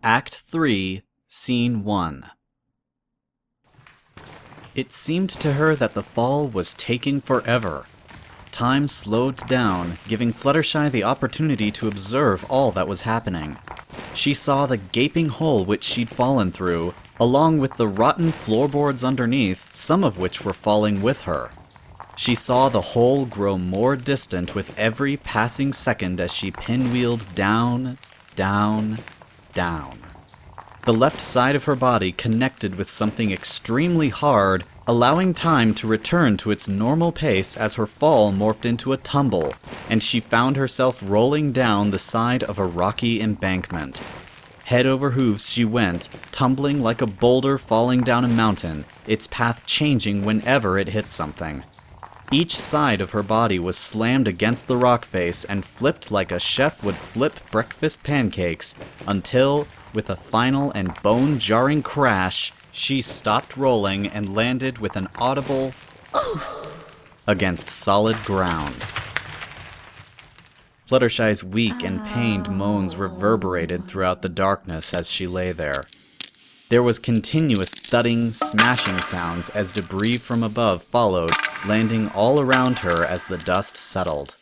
Act 3, Scene 1. It seemed to her that the fall was taking forever. Time slowed down, giving Fluttershy the opportunity to observe all that was happening. She saw the gaping hole which she'd fallen through, along with the rotten floorboards underneath, some of which were falling with her. She saw the hole grow more distant with every passing second as she pinwheeled down, down, down. The left side of her body connected with something extremely hard, allowing time to return to its normal pace as her fall morphed into a tumble, and she found herself rolling down the side of a rocky embankment. Head over hooves she went, tumbling like a boulder falling down a mountain, its path changing whenever it hit something. Each side of her body was slammed against the rock face and flipped like a chef would flip breakfast pancakes, until, with a final and bone-jarring crash, she stopped rolling and landed with an audible against solid ground. Fluttershy's weak and pained moans reverberated throughout the darkness as she lay there. There was continuous thudding, smashing sounds as debris from above followed, landing all around her as the dust settled.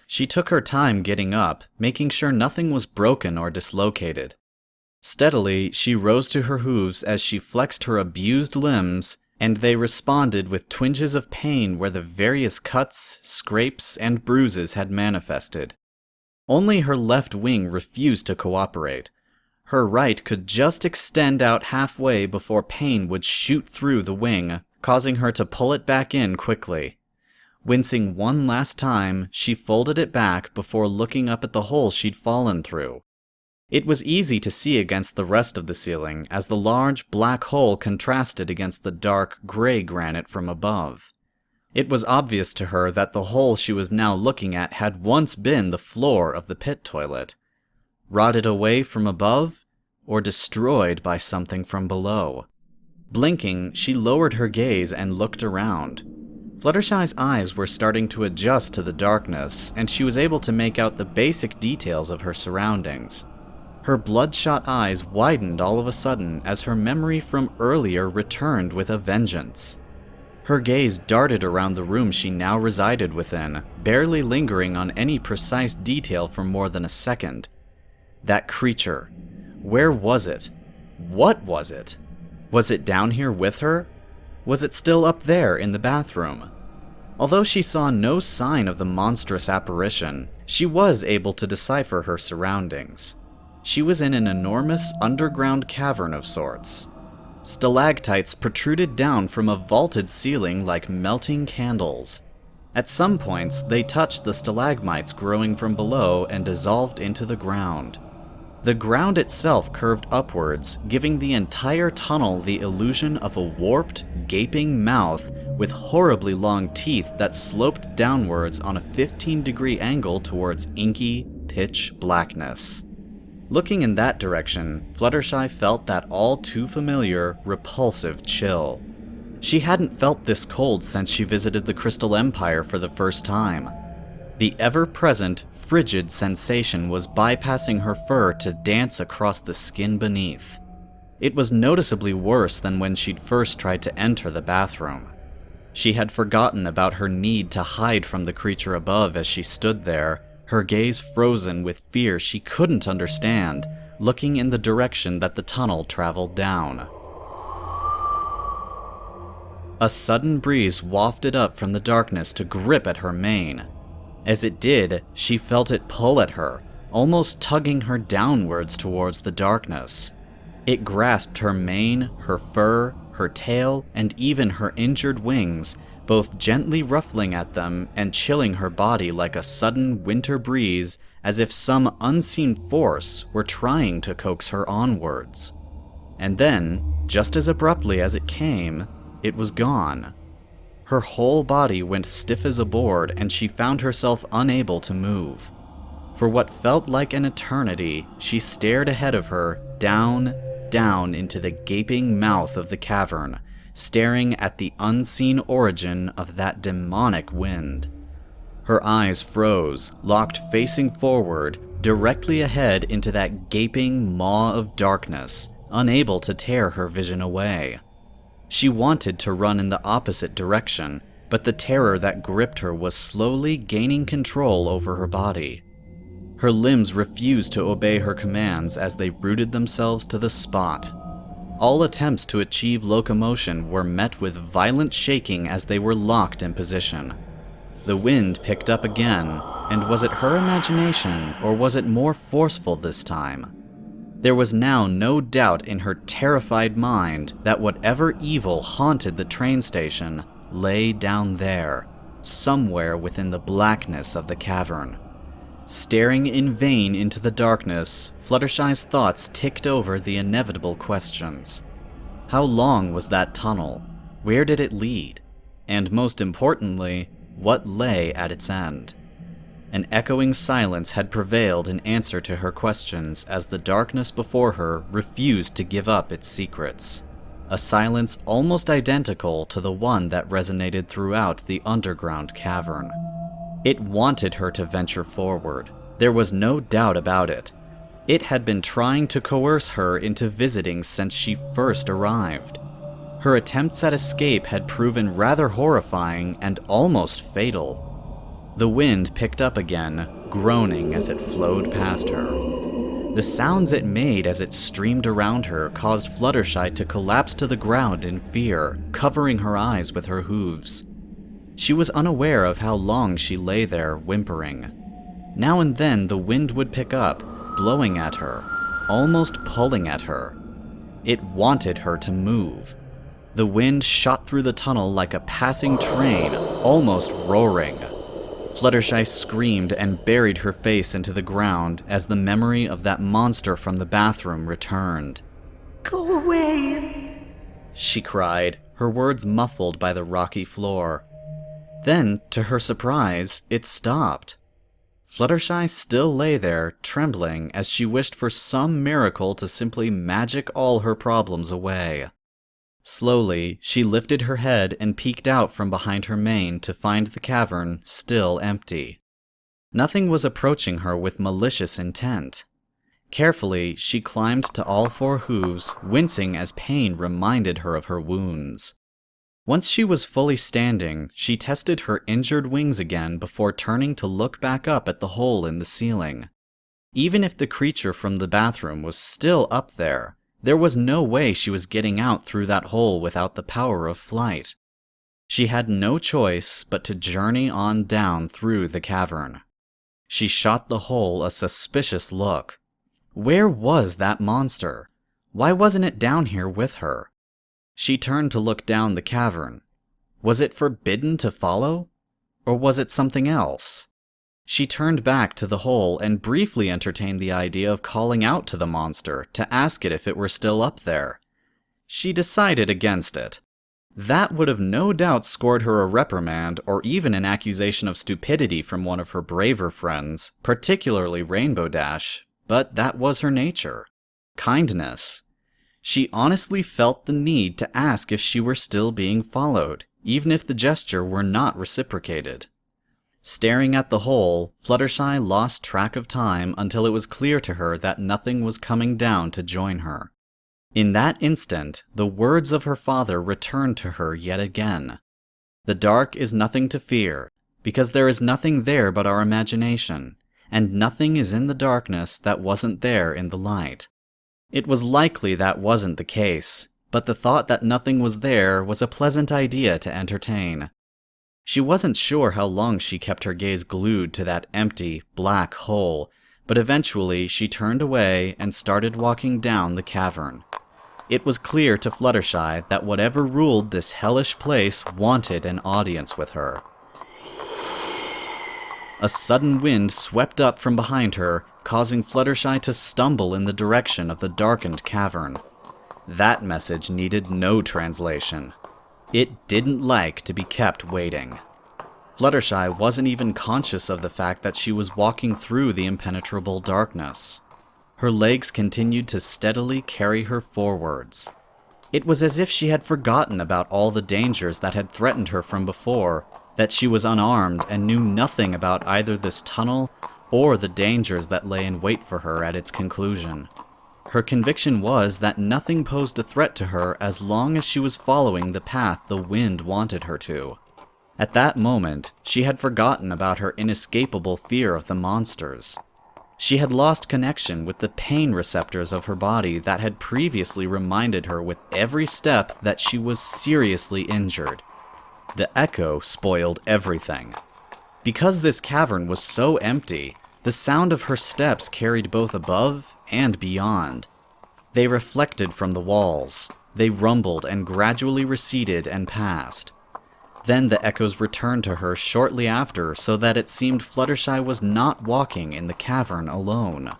She took her time getting up, making sure nothing was broken or dislocated. Steadily, she rose to her hooves as she flexed her abused limbs, and they responded with twinges of pain where the various cuts, scrapes, and bruises had manifested. Only her left wing refused to cooperate. Her right could just extend out halfway before pain would shoot through the wing, causing her to pull it back in quickly. Wincing one last time, she folded it back before looking up at the hole she'd fallen through. It was easy to see against the rest of the ceiling, as the large black hole contrasted against the dark gray granite from above. It was obvious to her that the hole she was now looking at had once been the floor of the pit toilet. Rotted away from above, or destroyed by something from below. Blinking, she lowered her gaze and looked around. Fluttershy's eyes were starting to adjust to the darkness, and she was able to make out the basic details of her surroundings. Her bloodshot eyes widened all of a sudden as her memory from earlier returned with a vengeance. Her gaze darted around the room she now resided within, barely lingering on any precise detail for more than a second. That creature. Where was it? What was it? Was it down here with her? Was it still up there in the bathroom? Although she saw no sign of the monstrous apparition, she was able to decipher her surroundings. She was in an enormous underground cavern of sorts. Stalactites protruded down from a vaulted ceiling like melting candles. At some points, they touched the stalagmites growing from below and dissolved into the ground. The ground itself curved upwards, giving the entire tunnel the illusion of a warped, gaping mouth with horribly long teeth that sloped downwards on a 15-degree angle towards inky, pitch blackness. Looking in that direction, Fluttershy felt that all too familiar, repulsive chill. She hadn't felt this cold since she visited the Crystal Empire for the first time. The ever-present, frigid sensation was bypassing her fur to dance across the skin beneath. It was noticeably worse than when she'd first tried to enter the bathroom. She had forgotten about her need to hide from the creature above as she stood there, her gaze frozen with fear she couldn't understand, looking in the direction that the tunnel traveled down. A sudden breeze wafted up from the darkness to grip at her mane. As it did, she felt it pull at her, almost tugging her downwards towards the darkness. It grasped her mane, her fur, her tail, and even her injured wings, both gently ruffling at them and chilling her body like a sudden winter breeze, as if some unseen force were trying to coax her onwards. And then, just as abruptly as it came, it was gone. Her whole body went stiff as a board, and she found herself unable to move. For what felt like an eternity, she stared ahead of her, down, down into the gaping mouth of the cavern, staring at the unseen origin of that demonic wind. Her eyes froze, locked facing forward, directly ahead into that gaping maw of darkness, unable to tear her vision away. She wanted to run in the opposite direction, but the terror that gripped her was slowly gaining control over her body. Her limbs refused to obey her commands as they rooted themselves to the spot. All attempts to achieve locomotion were met with violent shaking as they were locked in position. The wind picked up again, and was it her imagination, or was it more forceful this time? There was now no doubt in her terrified mind that whatever evil haunted the train station lay down there, somewhere within the blackness of the cavern. Staring in vain into the darkness, Fluttershy's thoughts ticked over the inevitable questions. How long was that tunnel? Where did it lead? And most importantly, what lay at its end? An echoing silence had prevailed in answer to her questions as the darkness before her refused to give up its secrets. A silence almost identical to the one that resonated throughout the underground cavern. It wanted her to venture forward. There was no doubt about it. It had been trying to coerce her into visiting since she first arrived. Her attempts at escape had proven rather horrifying and almost fatal. The wind picked up again, groaning as it flowed past her. The sounds it made as it streamed around her caused Fluttershy to collapse to the ground in fear, covering her eyes with her hooves. She was unaware of how long she lay there, whimpering. Now and then the wind would pick up, blowing at her, almost pulling at her. It wanted her to move. The wind shot through the tunnel like a passing train, almost roaring. Fluttershy screamed and buried her face into the ground as the memory of that monster from the bathroom returned. "Go away," she cried, her words muffled by the rocky floor. Then, to her surprise, it stopped. Fluttershy still lay there, trembling as she wished for some miracle to simply magic all her problems away. Slowly, she lifted her head and peeked out from behind her mane to find the cavern still empty. Nothing was approaching her with malicious intent. Carefully, she climbed to all four hooves, wincing as pain reminded her of her wounds. Once she was fully standing, she tested her injured wings again before turning to look back up at the hole in the ceiling. Even if the creature from the bathroom was still up there was no way she was getting out through that hole without the power of flight. She had no choice but to journey on down through the cavern. She shot the hole a suspicious look. Where was that monster? Why wasn't it down here with her? She turned to look down the cavern. Was it forbidden to follow? Or was it something else? She turned back to the hole and briefly entertained the idea of calling out to the monster to ask it if it were still up there. She decided against it. That would have no doubt scored her a reprimand or even an accusation of stupidity from one of her braver friends, particularly Rainbow Dash, but that was her nature. Kindness. She honestly felt the need to ask if she were still being followed, even if the gesture were not reciprocated. Staring at the hole, Fluttershy lost track of time until it was clear to her that nothing was coming down to join her. In that instant, the words of her father returned to her yet again. The dark is nothing to fear, because there is nothing there but our imagination, and nothing is in the darkness that wasn't there in the light. It was likely that wasn't the case, but the thought that nothing was there was a pleasant idea to entertain. She wasn't sure how long she kept her gaze glued to that empty, black hole, but eventually she turned away and started walking down the cavern. It was clear to Fluttershy that whatever ruled this hellish place wanted an audience with her. A sudden wind swept up from behind her, causing Fluttershy to stumble in the direction of the darkened cavern. That message needed no translation. It didn't like to be kept waiting. Fluttershy wasn't even conscious of the fact that she was walking through the impenetrable darkness. Her legs continued to steadily carry her forwards. It was as if she had forgotten about all the dangers that had threatened her from before, that she was unarmed and knew nothing about either this tunnel or the dangers that lay in wait for her at its conclusion. Her conviction was that nothing posed a threat to her as long as she was following the path the wind wanted her to. At that moment, she had forgotten about her inescapable fear of the monsters. She had lost connection with the pain receptors of her body that had previously reminded her with every step that she was seriously injured. The echo spoiled everything. Because this cavern was so empty, the sound of her steps carried both above and beyond. They reflected from the walls. They rumbled and gradually receded and passed. Then the echoes returned to her shortly after, so that it seemed Fluttershy was not walking in the cavern alone.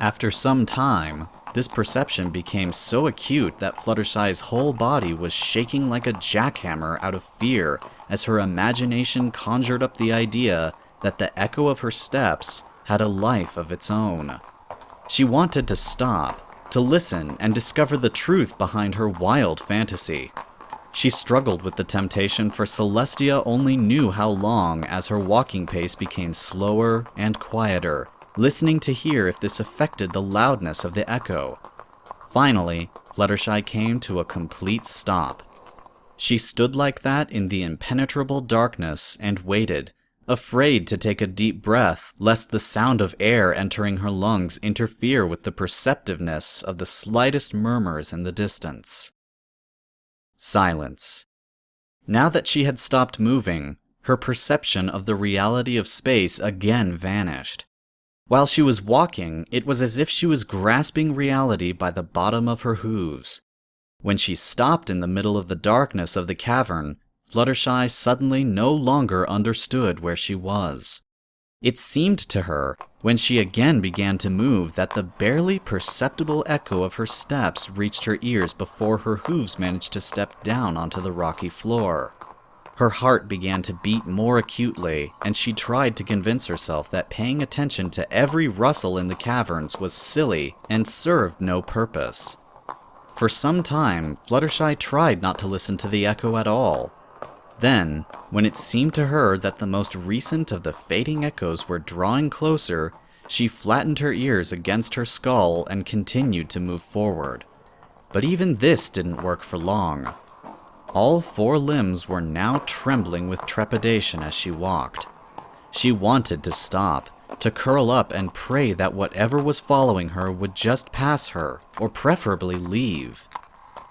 After some time, this perception became so acute that Fluttershy's whole body was shaking like a jackhammer out of fear as her imagination conjured up the idea that the echo of her steps had a life of its own. She wanted to stop, to listen and discover the truth behind her wild fantasy. She struggled with the temptation, for Celestia only knew how long as her walking pace became slower and quieter, listening to hear if this affected the loudness of the echo. Finally, Fluttershy came to a complete stop. She stood like that in the impenetrable darkness and waited, afraid to take a deep breath lest the sound of air entering her lungs interfere with the perceptiveness of the slightest murmurs in the distance. Silence. Now that she had stopped moving, her perception of the reality of space again vanished. While she was walking, it was as if she was grasping reality by the bottom of her hooves. When she stopped in the middle of the darkness of the cavern, Fluttershy suddenly no longer understood where she was. It seemed to her, when she again began to move, that the barely perceptible echo of her steps reached her ears before her hooves managed to step down onto the rocky floor. Her heart began to beat more acutely, and she tried to convince herself that paying attention to every rustle in the caverns was silly and served no purpose. For some time, Fluttershy tried not to listen to the echo at all. Then, when it seemed to her that the most recent of the fading echoes were drawing closer, she flattened her ears against her skull and continued to move forward. But even this didn't work for long. All four limbs were now trembling with trepidation as she walked. She wanted to stop, to curl up and pray that whatever was following her would just pass her, or preferably leave.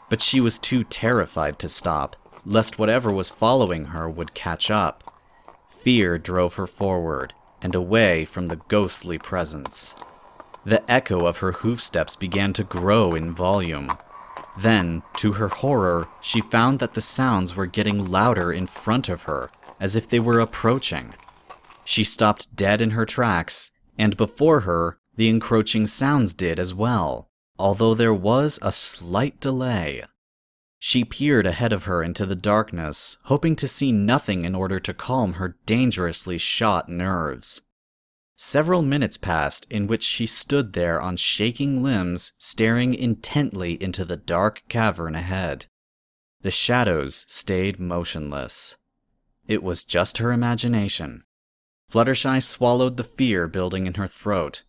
But she was too terrified to stop, lest whatever was following her would catch up. Fear drove her forward, and away from the ghostly presence. The echo of her hoofsteps began to grow in volume. Then, to her horror, she found that the sounds were getting louder in front of her, as if they were approaching. She stopped dead in her tracks, and before her, the encroaching sounds did as well, although there was a slight delay. She peered ahead of her into the darkness, hoping to see nothing in order to calm her dangerously shot nerves. Several minutes passed in which she stood there on shaking limbs, staring intently into the dark cavern ahead. The shadows stayed motionless. It was just her imagination. Fluttershy swallowed the fear building in her throat.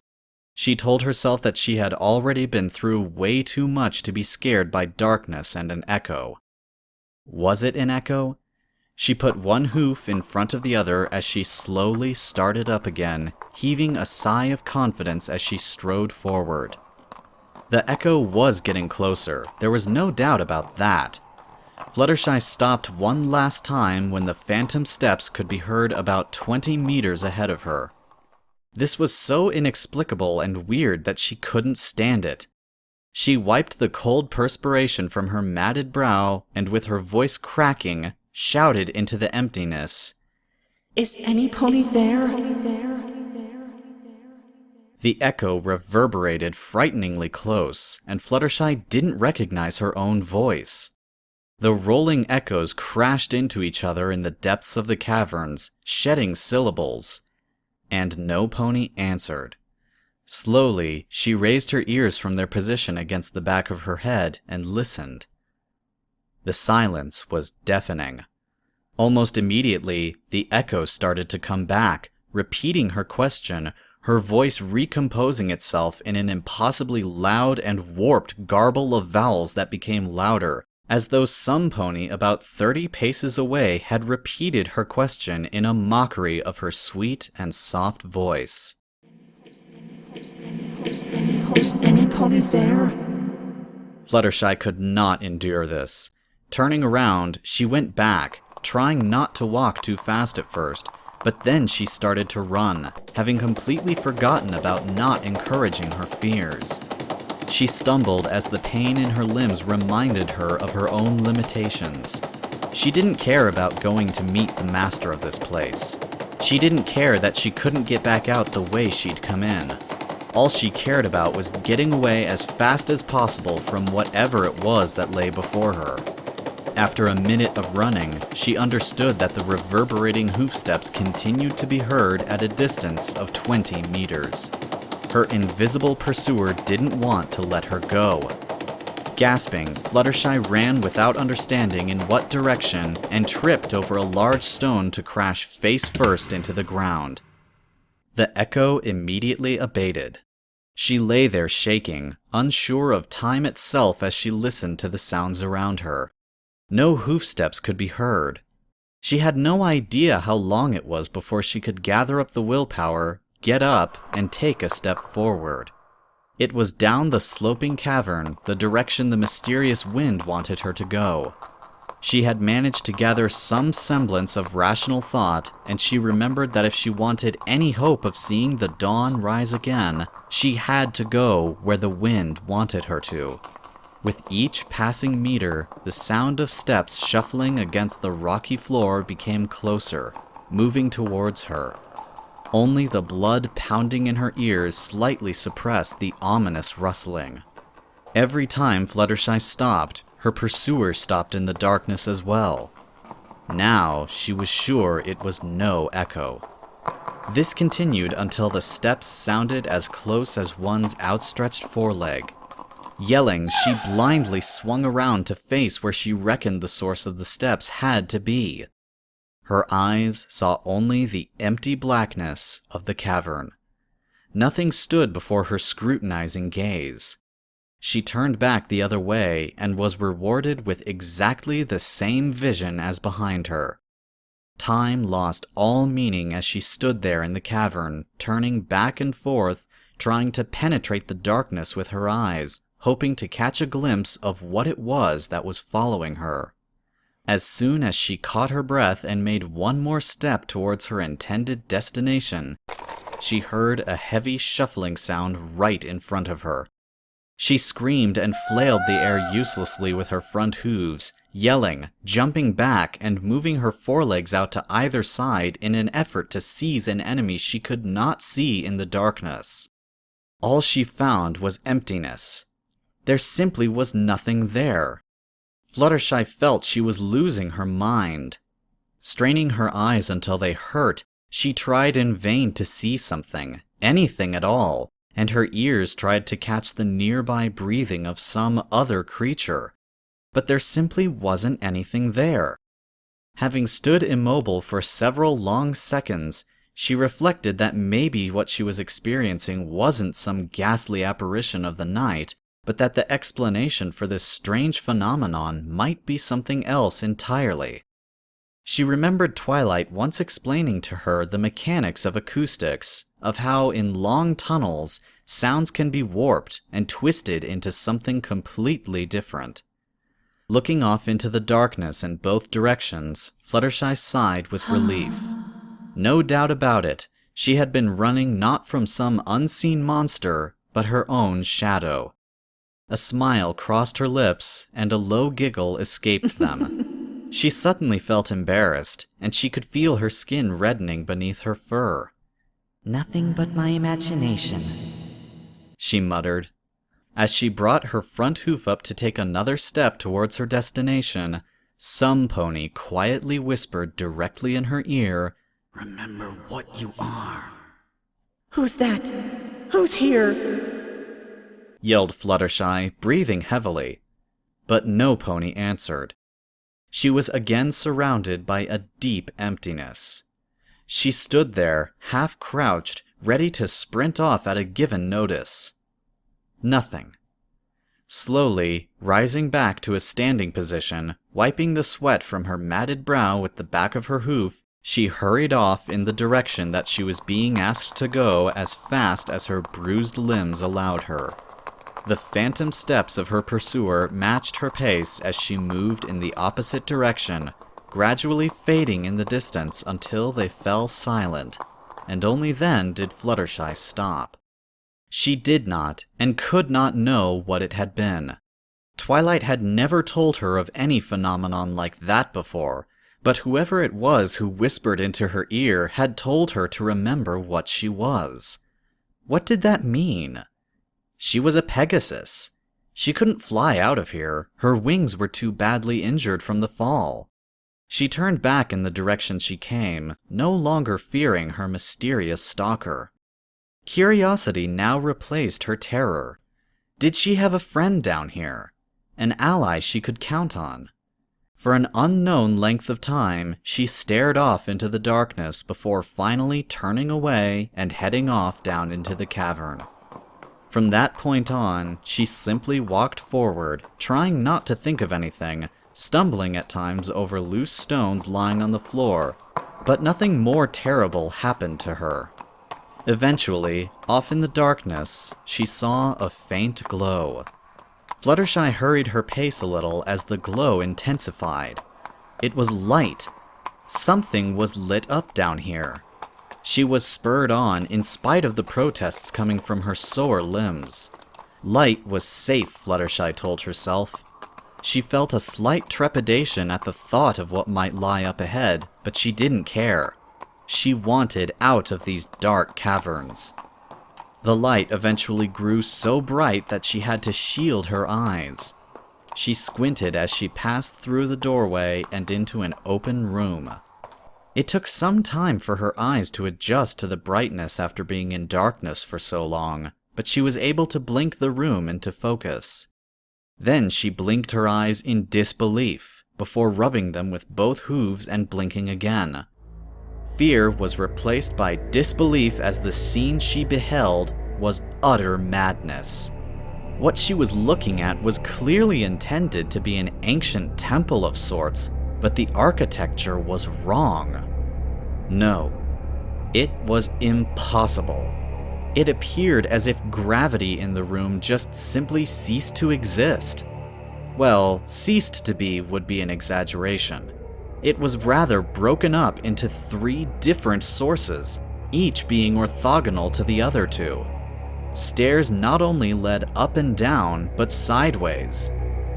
She told herself that she had already been through way too much to be scared by darkness and an echo. Was it an echo? She put one hoof in front of the other as she slowly started up again, heaving a sigh of confidence as she strode forward. The echo was getting closer, there was no doubt about that. Fluttershy stopped one last time when the phantom steps could be heard about 20 meters ahead of her. This was so inexplicable and weird that she couldn't stand it. She wiped the cold perspiration from her matted brow and, with her voice cracking, shouted into the emptiness, Is any pony there? The echo reverberated frighteningly close, and Fluttershy didn't recognize her own voice. The rolling echoes crashed into each other in the depths of the caverns, shedding syllables, and no pony answered. Slowly, she raised her ears from their position against the back of her head and listened. The silence was deafening. Almost immediately, the echo started to come back, repeating her question, her voice recomposing itself in an impossibly loud and warped garble of vowels that became louder, as though some pony about 30 paces away had repeated her question in a mockery of her sweet and soft voice. Is any pony there? Fluttershy could not endure this. Turning around, she went back, trying not to walk too fast at first, but then she started to run, having completely forgotten about not encouraging her fears. She stumbled as the pain in her limbs reminded her of her own limitations. She didn't care about going to meet the master of this place. She didn't care that she couldn't get back out the way she'd come in. All she cared about was getting away as fast as possible from whatever it was that lay before her. After a minute of running, she understood that the reverberating hoofsteps continued to be heard at a distance of 20 meters. Her invisible pursuer didn't want to let her go. Gasping, Fluttershy ran without understanding in what direction and tripped over a large stone to crash face first into the ground. The echo immediately abated. She lay there shaking, unsure of time itself as she listened to the sounds around her. No hoofsteps could be heard. She had no idea how long it was before she could gather up the willpower, get up, and take a step forward. It was down the sloping cavern, the direction the mysterious wind wanted her to go. She had managed to gather some semblance of rational thought, and she remembered that if she wanted any hope of seeing the dawn rise again, she had to go where the wind wanted her to. With each passing meter, the sound of steps shuffling against the rocky floor became closer, moving towards her. Only the blood pounding in her ears slightly suppressed the ominous rustling. Every time Fluttershy stopped, her pursuer stopped in the darkness as well. Now she was sure it was no echo. This continued until the steps sounded as close as one's outstretched foreleg. Yelling, she blindly swung around to face where she reckoned the source of the steps had to be. Her eyes saw only the empty blackness of the cavern. Nothing stood before her scrutinizing gaze. She turned back the other way and was rewarded with exactly the same vision as behind her. Time lost all meaning as she stood there in the cavern, turning back and forth, trying to penetrate the darkness with her eyes, hoping to catch a glimpse of what it was that was following her. As soon as she caught her breath and made one more step towards her intended destination, she heard a heavy shuffling sound right in front of her. She screamed and flailed the air uselessly with her front hooves, yelling, jumping back, and moving her forelegs out to either side in an effort to seize an enemy she could not see in the darkness. All she found was emptiness. There simply was nothing there. Fluttershy felt she was losing her mind. Straining her eyes until they hurt, she tried in vain to see something, anything at all, and her ears tried to catch the nearby breathing of some other creature. But there simply wasn't anything there. Having stood immobile for several long seconds, she reflected that maybe what she was experiencing wasn't some ghastly apparition of the night, but that the explanation for this strange phenomenon might be something else entirely. She remembered Twilight once explaining to her the mechanics of acoustics, of how in long tunnels, sounds can be warped and twisted into something completely different. Looking off into the darkness in both directions, Fluttershy sighed with relief. No doubt about it, she had been running not from some unseen monster, but her own shadow. A smile crossed her lips, and a low giggle escaped them. She suddenly felt embarrassed, and she could feel her skin reddening beneath her fur. Nothing but my imagination, she muttered. As she brought her front hoof up to take another step towards her destination, some pony quietly whispered directly in her ear, "Remember what you are." Who's that? Who's here? Yelled Fluttershy, breathing heavily. But no pony answered. She was again surrounded by a deep emptiness. She stood there, half crouched, ready to sprint off at a given notice. Nothing. Slowly, rising back to a standing position, wiping the sweat from her matted brow with the back of her hoof, she hurried off in the direction that she was being asked to go as fast as her bruised limbs allowed her. The phantom steps of her pursuer matched her pace as she moved in the opposite direction, gradually fading in the distance until they fell silent, and only then did Fluttershy stop. She did not and could not know what it had been. Twilight had never told her of any phenomenon like that before, but whoever it was who whispered into her ear had told her to remember what she was. What did that mean? She was a Pegasus. She couldn't fly out of here. Her wings were too badly injured from the fall. She turned back in the direction she came, no longer fearing her mysterious stalker. Curiosity now replaced her terror. Did she have a friend down here? An ally she could count on? For an unknown length of time, she stared off into the darkness before finally turning away and heading off down into the cavern. From that point on, she simply walked forward, trying not to think of anything, stumbling at times over loose stones lying on the floor, but nothing more terrible happened to her. Eventually, off in the darkness, she saw a faint glow. Fluttershy hurried her pace a little as the glow intensified. It was light. Something was lit up down here. She was spurred on in spite of the protests coming from her sore limbs. Light was safe, Fluttershy told herself. She felt a slight trepidation at the thought of what might lie up ahead, but she didn't care. She wanted out of these dark caverns. The light eventually grew so bright that she had to shield her eyes. She squinted as she passed through the doorway and into an open room. It took some time for her eyes to adjust to the brightness after being in darkness for so long, but she was able to blink the room into focus. Then she blinked her eyes in disbelief, before rubbing them with both hooves and blinking again. Fear was replaced by disbelief as the scene she beheld was utter madness. What she was looking at was clearly intended to be an ancient temple of sorts, but the architecture was wrong. No, it was impossible. It appeared as if gravity in the room just simply ceased to exist. Well, ceased to be would be an exaggeration. It was rather broken up into 3 different sources, each being orthogonal to the other 2. Stairs not only led up and down, but sideways.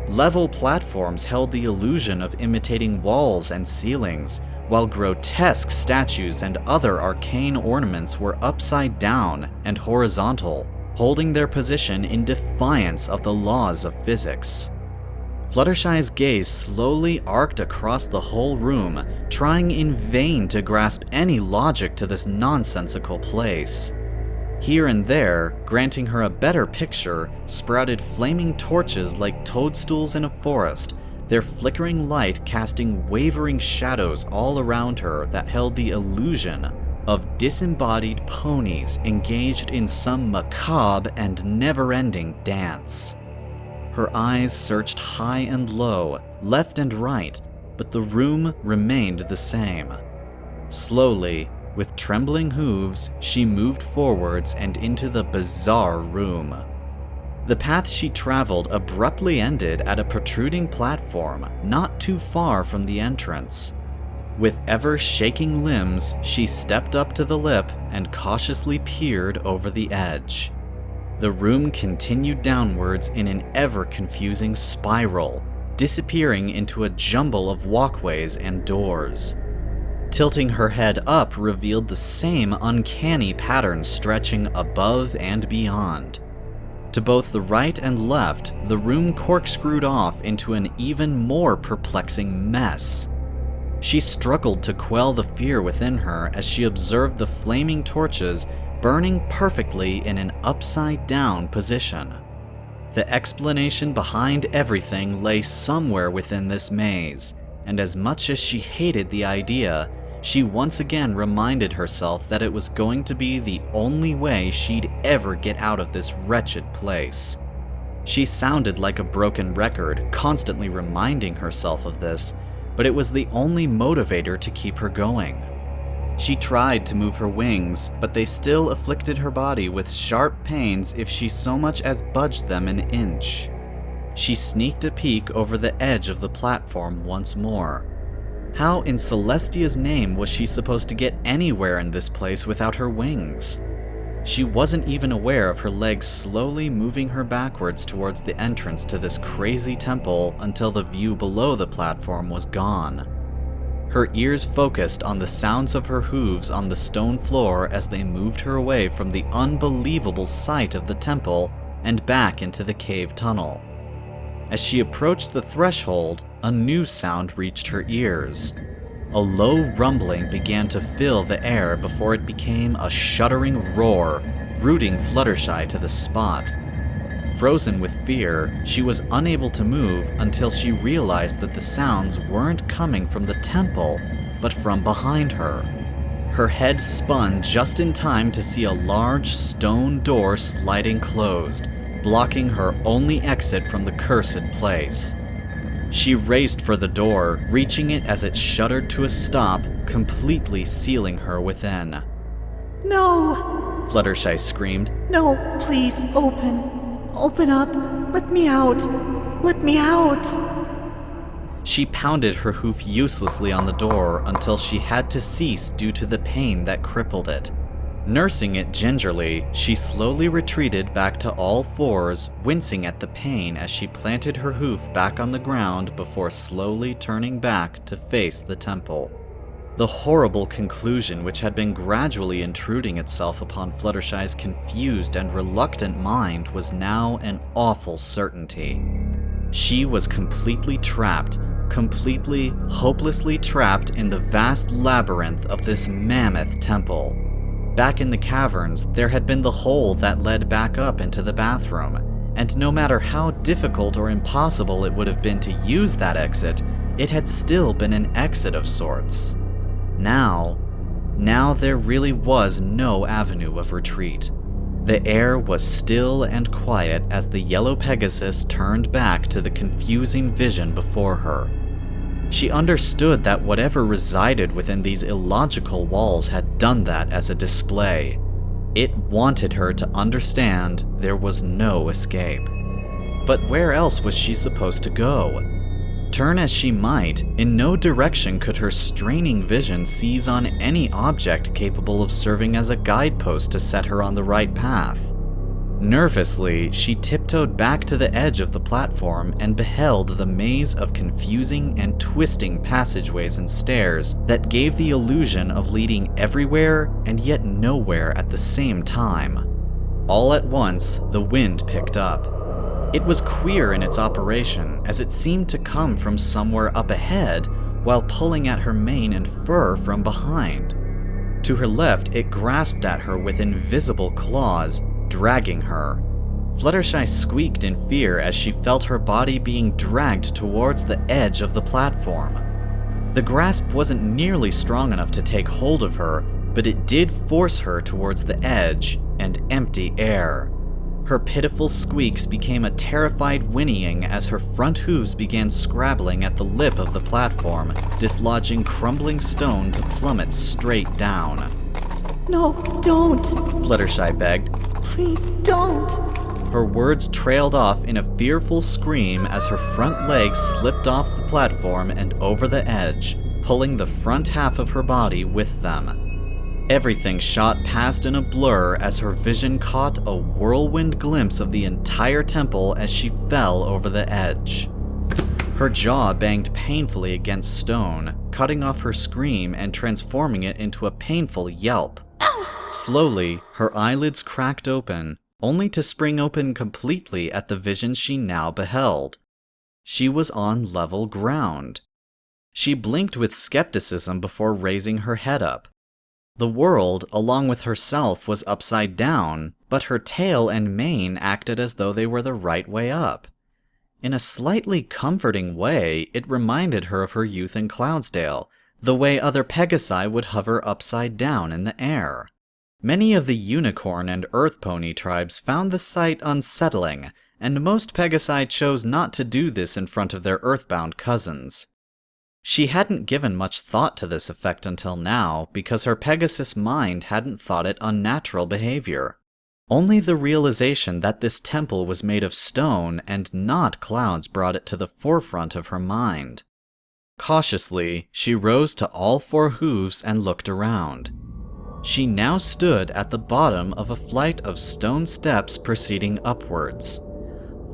Level platforms held the illusion of imitating walls and ceilings, while grotesque statues and other arcane ornaments were upside down and horizontal, holding their position in defiance of the laws of physics. Fluttershy's gaze slowly arced across the whole room, trying in vain to grasp any logic to this nonsensical place. Here and there, granting her a better picture, sprouted flaming torches like toadstools in a forest, their flickering light casting wavering shadows all around her that held the illusion of disembodied ponies engaged in some macabre and never-ending dance. Her eyes searched high and low, left and right, but the room remained the same. Slowly, with trembling hooves, she moved forwards and into the bizarre room. The path she traveled abruptly ended at a protruding platform not too far from the entrance. With ever-shaking limbs, she stepped up to the lip and cautiously peered over the edge. The room continued downwards in an ever-confusing spiral, disappearing into a jumble of walkways and doors. Tilting her head up revealed the same uncanny pattern stretching above and beyond. To both the right and left, the room corkscrewed off into an even more perplexing mess. She struggled to quell the fear within her as she observed the flaming torches burning perfectly in an upside-down position. The explanation behind everything lay somewhere within this maze, and as much as she hated the idea, she once again reminded herself that it was going to be the only way she'd ever get out of this wretched place. She sounded like a broken record, constantly reminding herself of this, but it was the only motivator to keep her going. She tried to move her wings, but they still afflicted her body with sharp pains if she so much as budged them an inch. She sneaked a peek over the edge of the platform once more. How in Celestia's name was she supposed to get anywhere in this place without her wings? She wasn't even aware of her legs slowly moving her backwards towards the entrance to this crazy temple until the view below the platform was gone. Her ears focused on the sounds of her hooves on the stone floor as they moved her away from the unbelievable sight of the temple and back into the cave tunnel. As she approached the threshold, a new sound reached her ears. A low rumbling began to fill the air before it became a shuddering roar, rooting Fluttershy to the spot. Frozen with fear, she was unable to move until she realized that the sounds weren't coming from the temple, but from behind her. Her head spun just in time to see a large stone door sliding closed, blocking her only exit from the cursed place. She raced for the door, reaching it as it shuddered to a stop, completely sealing her within. No! Fluttershy screamed. No, please, open. Open up. Let me out. Let me out. She pounded her hoof uselessly on the door until she had to cease due to the pain that crippled it. Nursing it gingerly, she slowly retreated back to all fours, wincing at the pain as she planted her hoof back on the ground before slowly turning back to face the temple. The horrible conclusion which had been gradually intruding itself upon Fluttershy's confused and reluctant mind was now an awful certainty. She was completely trapped, completely, hopelessly trapped in the vast labyrinth of this mammoth temple. Back in the caverns, there had been the hole that led back up into the bathroom, and no matter how difficult or impossible it would have been to use that exit, it had still been an exit of sorts. Now there really was no avenue of retreat. The air was still and quiet as the yellow Pegasus turned back to the confusing vision before her. She understood that whatever resided within these illogical walls had done that as a display. It wanted her to understand there was no escape. But where else was she supposed to go? Turn as she might, in no direction could her straining vision seize on any object capable of serving as a guidepost to set her on the right path. Nervously, she tiptoed back to the edge of the platform and beheld the maze of confusing and twisting passageways and stairs that gave the illusion of leading everywhere and yet nowhere at the same time. All at once, the wind picked up. It was queer in its operation, as it seemed to come from somewhere up ahead while pulling at her mane and fur from behind. To her left, it grasped at her with invisible claws, dragging her. Fluttershy squeaked in fear as she felt her body being dragged towards the edge of the platform. The grasp wasn't nearly strong enough to take hold of her, but it did force her towards the edge and empty air. Her pitiful squeaks became a terrified whinnying as her front hooves began scrabbling at the lip of the platform, dislodging crumbling stone to plummet straight down. No, don't! Fluttershy begged. Please don't! Her words trailed off in a fearful scream as her front legs slipped off the platform and over the edge, pulling the front half of her body with them. Everything shot past in a blur as her vision caught a whirlwind glimpse of the entire temple as she fell over the edge. Her jaw banged painfully against stone, cutting off her scream and transforming it into a painful yelp. Slowly, her eyelids cracked open, only to spring open completely at the vision she now beheld. She was on level ground. She blinked with skepticism before raising her head up. The world, along with herself, was upside down, but her tail and mane acted as though they were the right way up. In a slightly comforting way, it reminded her of her youth in Cloudsdale, the way other Pegasi would hover upside down in the air. Many of the unicorn and earth pony tribes found the sight unsettling, and most Pegasi chose not to do this in front of their earthbound cousins. She hadn't given much thought to this effect until now because her Pegasus mind hadn't thought it unnatural behavior. Only the realization that this temple was made of stone and not clouds brought it to the forefront of her mind. Cautiously, she rose to all four hooves and looked around. She now stood at the bottom of a flight of stone steps proceeding upwards.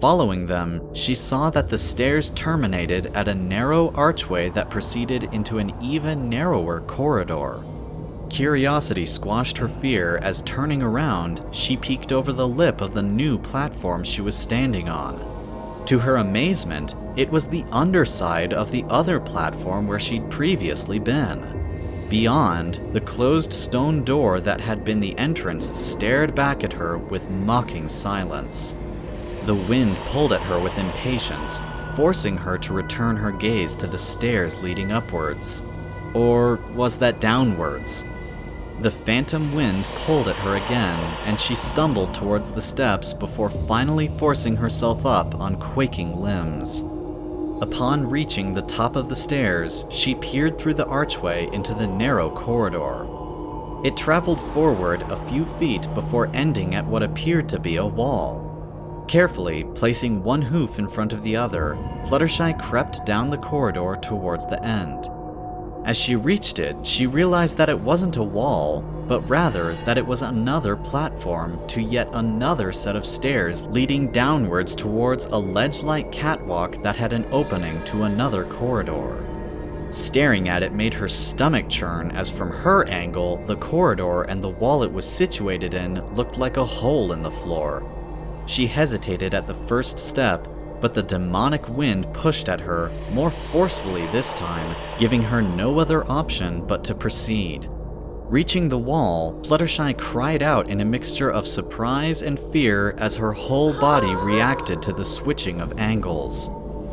Following them, she saw that the stairs terminated at a narrow archway that proceeded into an even narrower corridor. Curiosity squashed her fear as, turning around, she peeked over the lip of the new platform she was standing on. To her amazement, it was the underside of the other platform where she'd previously been. Beyond, the closed stone door that had been the entrance stared back at her with mocking silence. The wind pulled at her with impatience, forcing her to return her gaze to the stairs leading upwards. Or was that downwards? The phantom wind pulled at her again, and she stumbled towards the steps before finally forcing herself up on quaking limbs. Upon reaching the top of the stairs, she peered through the archway into the narrow corridor. It traveled forward a few feet before ending at what appeared to be a wall. Carefully placing one hoof in front of the other, Fluttershy crept down the corridor towards the end. As she reached it, she realized that it wasn't a wall, but rather that it was another platform to yet another set of stairs leading downwards towards a ledge-like catwalk that had an opening to another corridor. Staring at it made her stomach churn as from her angle, the corridor and the wall it was situated in looked like a hole in the floor. She hesitated at the first step, but the demonic wind pushed at her, more forcefully this time, giving her no other option but to proceed. Reaching the wall, Fluttershy cried out in a mixture of surprise and fear as her whole body reacted to the switching of angles.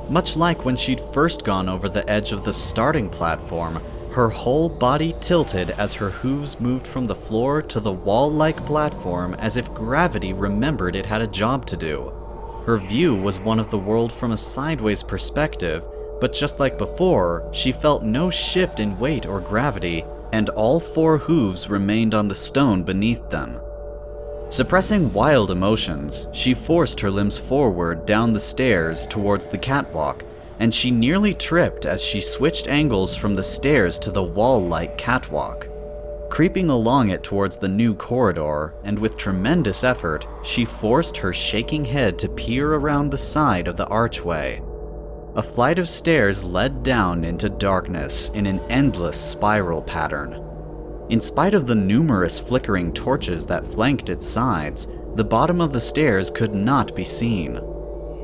Much like when she'd first gone over the edge of the starting platform, her whole body tilted as her hooves moved from the floor to the wall-like platform as if gravity remembered it had a job to do. Her view was one of the world from a sideways perspective, but just like before, she felt no shift in weight or gravity, and all four hooves remained on the stone beneath them. Suppressing wild emotions, she forced her limbs forward down the stairs towards the catwalk, and she nearly tripped as she switched angles from the stairs to the wall-like catwalk. Creeping along it towards the new corridor, and with tremendous effort, she forced her shaking head to peer around the side of the archway. A flight of stairs led down into darkness in an endless spiral pattern. In spite of the numerous flickering torches that flanked its sides, the bottom of the stairs could not be seen.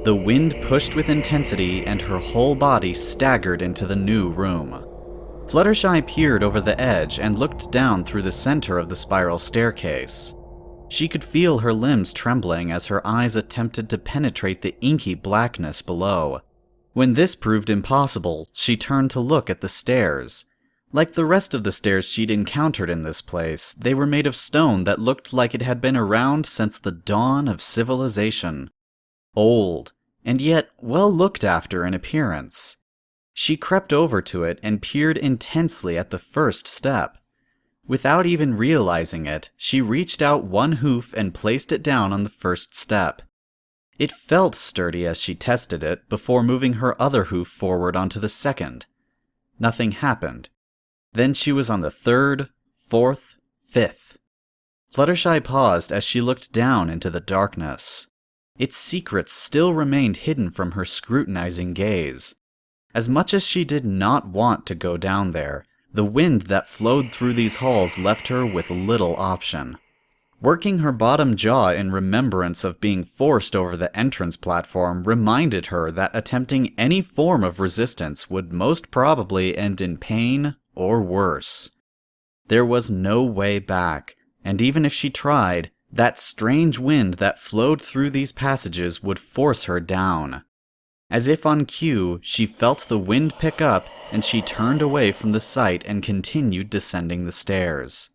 The wind pushed with intensity and her whole body staggered into the new room. Fluttershy peered over the edge and looked down through the center of the spiral staircase. She could feel her limbs trembling as her eyes attempted to penetrate the inky blackness below. When this proved impossible, she turned to look at the stairs. Like the rest of the stairs she'd encountered in this place, they were made of stone that looked like it had been around since the dawn of civilization. Old, and yet well looked after in appearance. She crept over to it and peered intensely at the first step. Without even realizing it, she reached out one hoof and placed it down on the first step. It felt sturdy as she tested it before moving her other hoof forward onto the second. Nothing happened. Then she was on the third, fourth, fifth. Fluttershy paused as she looked down into the darkness. Its secrets still remained hidden from her scrutinizing gaze. As much as she did not want to go down there, the wind that flowed through these halls left her with little option. Working her bottom jaw in remembrance of being forced over the entrance platform reminded her that attempting any form of resistance would most probably end in pain or worse. There was no way back, and even if she tried, that strange wind that flowed through these passages would force her down. As if on cue, she felt the wind pick up, and she turned away from the sight and continued descending the stairs.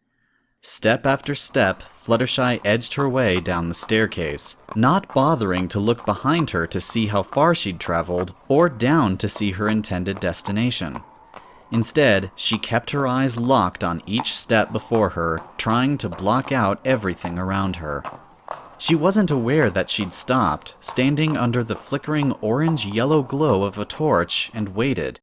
Step after step, Fluttershy edged her way down the staircase, not bothering to look behind her to see how far she'd traveled, or down to see her intended destination. Instead, she kept her eyes locked on each step before her, trying to block out everything around her. She wasn't aware that she'd stopped, standing under the flickering orange-yellow glow of a torch, and waited,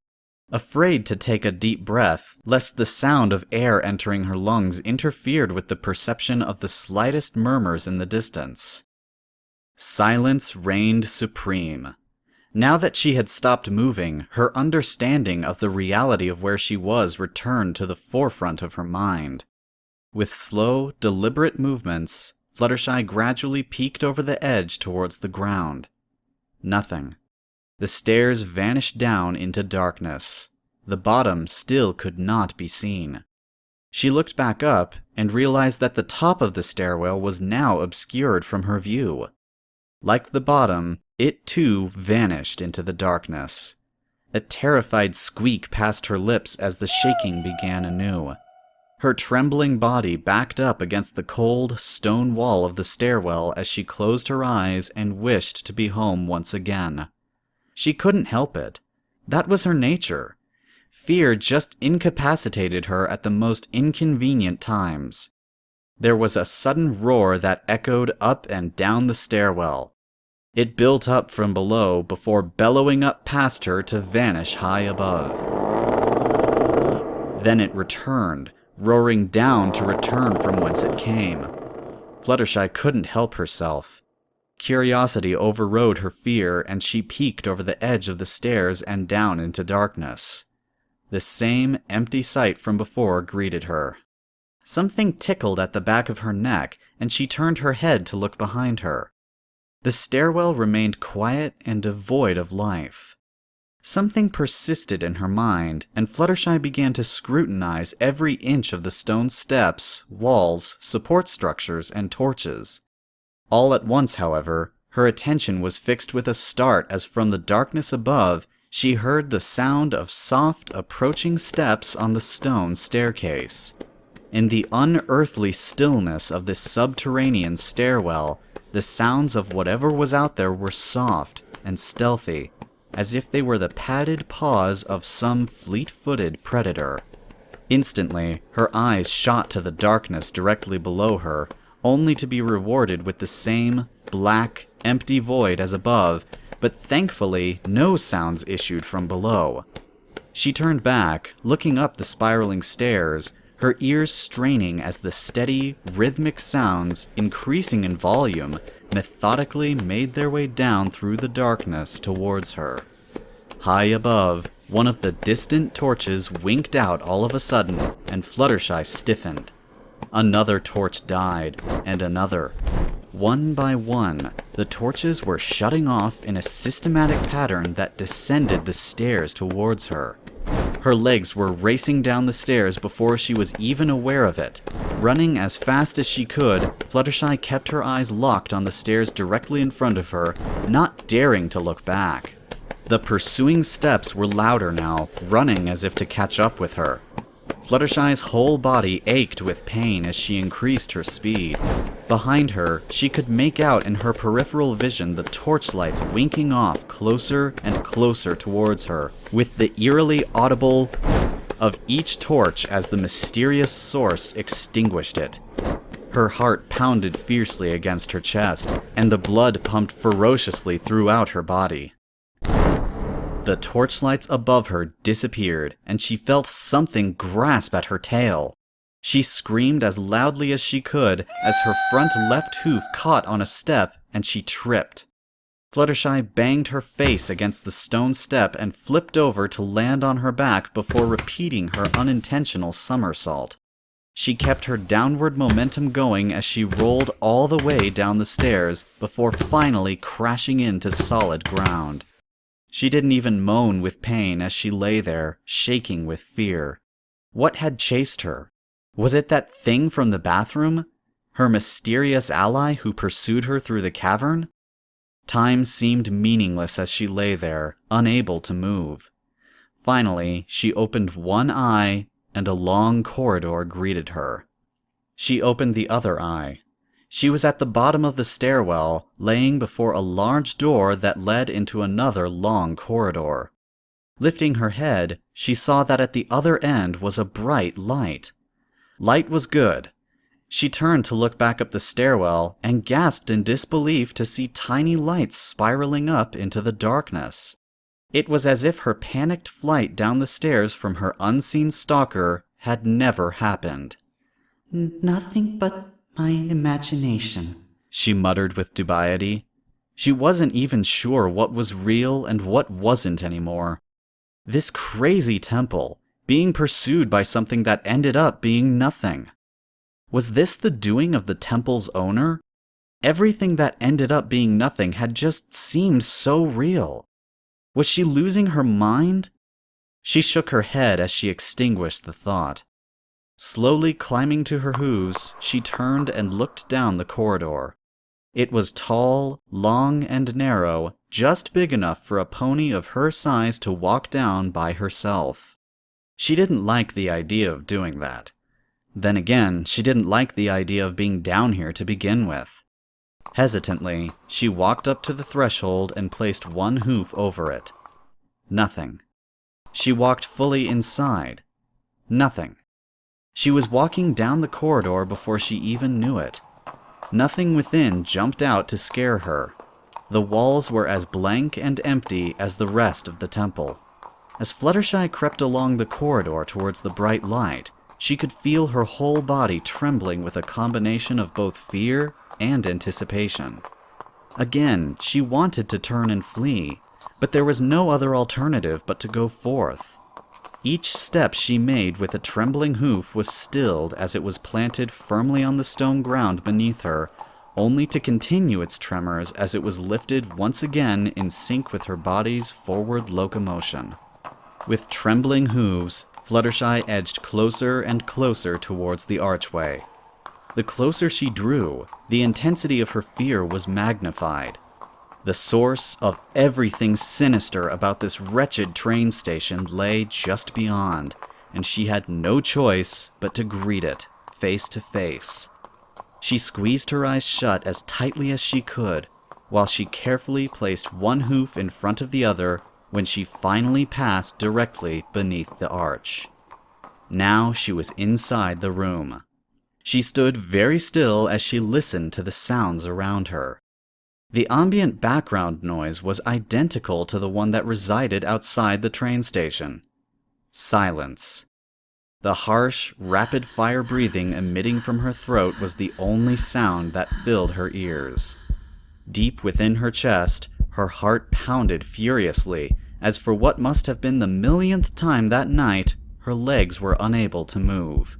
afraid to take a deep breath, lest the sound of air entering her lungs interfered with the perception of the slightest murmurs in the distance. Silence reigned supreme. Now that she had stopped moving, her understanding of the reality of where she was returned to the forefront of her mind. With slow, deliberate movements, Fluttershy gradually peeked over the edge towards the ground. Nothing. The stairs vanished down into darkness. The bottom still could not be seen. She looked back up and realized that the top of the stairwell was now obscured from her view. Like the bottom, it too vanished into the darkness. A terrified squeak passed her lips as the shaking began anew. Her trembling body backed up against the cold, stone wall of the stairwell as she closed her eyes and wished to be home once again. She couldn't help it. That was her nature. Fear just incapacitated her at the most inconvenient times. There was a sudden roar that echoed up and down the stairwell. It built up from below before bellowing up past her to vanish high above. Then it returned, roaring down to return from whence it came. Fluttershy couldn't help herself. Curiosity overrode her fear, and she peeked over the edge of the stairs and down into darkness. The same empty sight from before greeted her. Something tickled at the back of her neck, and she turned her head to look behind her. The stairwell remained quiet and devoid of life. Something persisted in her mind, and Fluttershy began to scrutinize every inch of the stone steps, walls, support structures, and torches. All at once, however, her attention was fixed with a start as from the darkness above, she heard the sound of soft, approaching steps on the stone staircase. In the unearthly stillness of this subterranean stairwell, the sounds of whatever was out there were soft and stealthy, as if they were the padded paws of some fleet-footed predator. Instantly, her eyes shot to the darkness directly below her, only to be rewarded with the same black, empty void as above, but thankfully no sounds issued from below. She turned back, looking up the spiraling stairs, her ears straining as the steady, rhythmic sounds, increasing in volume, methodically made their way down through the darkness towards her. High above, one of the distant torches winked out all of a sudden, and Fluttershy stiffened. Another torch died, and another. One by one, the torches were shutting off in a systematic pattern that descended the stairs towards her. Her legs were racing down the stairs before she was even aware of it. Running as fast as she could, Fluttershy kept her eyes locked on the stairs directly in front of her, not daring to look back. The pursuing steps were louder now, running as if to catch up with her. Fluttershy's whole body ached with pain as she increased her speed. Behind her, she could make out in her peripheral vision the torchlights winking off closer and closer towards her, with the eerily audible of each torch as the mysterious source extinguished it. Her heart pounded fiercely against her chest, and the blood pumped ferociously throughout her body. The torchlights above her disappeared, and she felt something grasp at her tail. She screamed as loudly as she could as her front left hoof caught on a step and she tripped. Fluttershy banged her face against the stone step and flipped over to land on her back before repeating her unintentional somersault. She kept her downward momentum going as she rolled all the way down the stairs before finally crashing into solid ground. She didn't even moan with pain as she lay there, shaking with fear. What had chased her? Was it that thing from the bathroom? Her mysterious ally who pursued her through the cavern? Time seemed meaningless as she lay there, unable to move. Finally, she opened one eye, and a long corridor greeted her. She opened the other eye. She was at the bottom of the stairwell, laying before a large door that led into another long corridor. Lifting her head, she saw that at the other end was a bright light. Light was good. She turned to look back up the stairwell and gasped in disbelief to see tiny lights spiraling up into the darkness. It was as if her panicked flight down the stairs from her unseen stalker had never happened. Nothing but my imagination, she muttered with dubiety. She wasn't even sure what was real and what wasn't anymore. This crazy temple, being pursued by something that ended up being nothing. Was this the doing of the temple's owner? Everything that ended up being nothing had just seemed so real. Was she losing her mind? She shook her head as she extinguished the thought. Slowly climbing to her hooves, she turned and looked down the corridor. It was tall, long, and narrow, just big enough for a pony of her size to walk down by herself. She didn't like the idea of doing that. Then again, she didn't like the idea of being down here to begin with. Hesitantly, she walked up to the threshold and placed one hoof over it. Nothing. She walked fully inside. Nothing. She was walking down the corridor before she even knew it. Nothing within jumped out to scare her. The walls were as blank and empty as the rest of the temple. As Fluttershy crept along the corridor towards the bright light, she could feel her whole body trembling with a combination of both fear and anticipation. Again, she wanted to turn and flee, but there was no other alternative but to go forth. Each step she made with a trembling hoof was stilled as it was planted firmly on the stone ground beneath her, only to continue its tremors as it was lifted once again in sync with her body's forward locomotion. With trembling hooves, Fluttershy edged closer and closer towards the archway. The closer she drew, the intensity of her fear was magnified. The source of everything sinister about this wretched train station lay just beyond, and she had no choice but to greet it, face to face. She squeezed her eyes shut as tightly as she could, while she carefully placed one hoof in front of the other when she finally passed directly beneath the arch. Now she was inside the room. She stood very still as she listened to the sounds around her. The ambient background noise was identical to the one that resided outside the train station. Silence. The harsh, rapid-fire breathing emitting from her throat was the only sound that filled her ears. Deep within her chest, her heart pounded furiously, as for what must have been the millionth time that night, her legs were unable to move.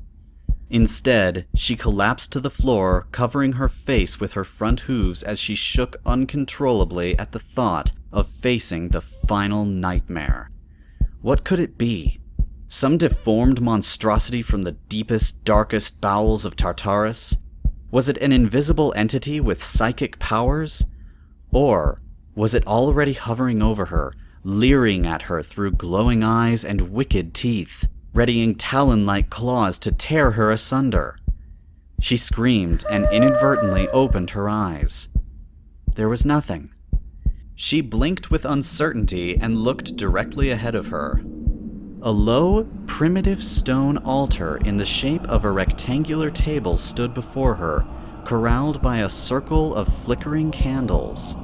Instead, she collapsed to the floor, covering her face with her front hooves as she shook uncontrollably at the thought of facing the final nightmare. What could it be? Some deformed monstrosity from the deepest, darkest bowels of Tartarus? Was it an invisible entity with psychic powers? Or was it already hovering over her, leering at her through glowing eyes and wicked teeth, readying talon-like claws to tear her asunder? She screamed and inadvertently opened her eyes. There was nothing. She blinked with uncertainty and looked directly ahead of her. A low, primitive stone altar in the shape of a rectangular table stood before her, corralled by a circle of flickering candles.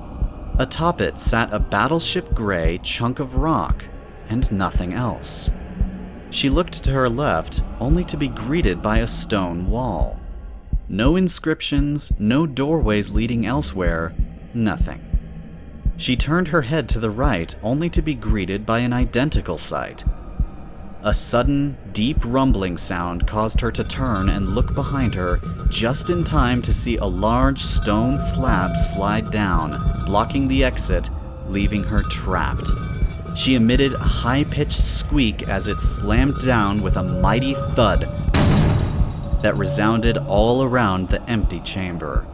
Atop it sat a battleship-gray chunk of rock, and nothing else. She looked to her left, only to be greeted by a stone wall. No inscriptions, no doorways leading elsewhere, nothing. She turned her head to the right, only to be greeted by an identical sight. A sudden, deep rumbling sound caused her to turn and look behind her, just in time to see a large stone slab slide down, blocking the exit, leaving her trapped. She emitted a high-pitched squeak as it slammed down with a mighty thud that resounded all around the empty chamber.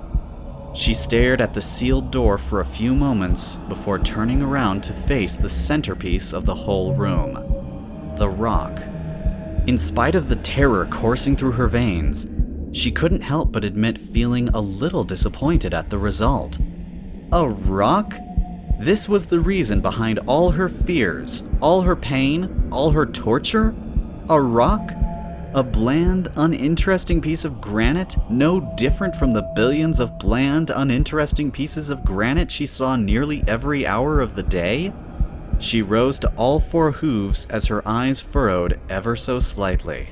She stared at the sealed door for a few moments before turning around to face the centerpiece of the whole room, the rock. In spite of the terror coursing through her veins, she couldn't help but admit feeling a little disappointed at the result. A rock? This was the reason behind all her fears, all her pain, all her torture? A rock? A bland, uninteresting piece of granite, no different from the billions of bland, uninteresting pieces of granite she saw nearly every hour of the day? She rose to all four hooves as her eyes furrowed ever so slightly.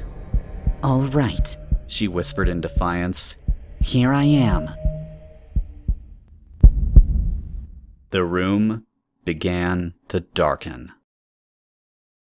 All right, she whispered in defiance. Here I am. The room began to darken.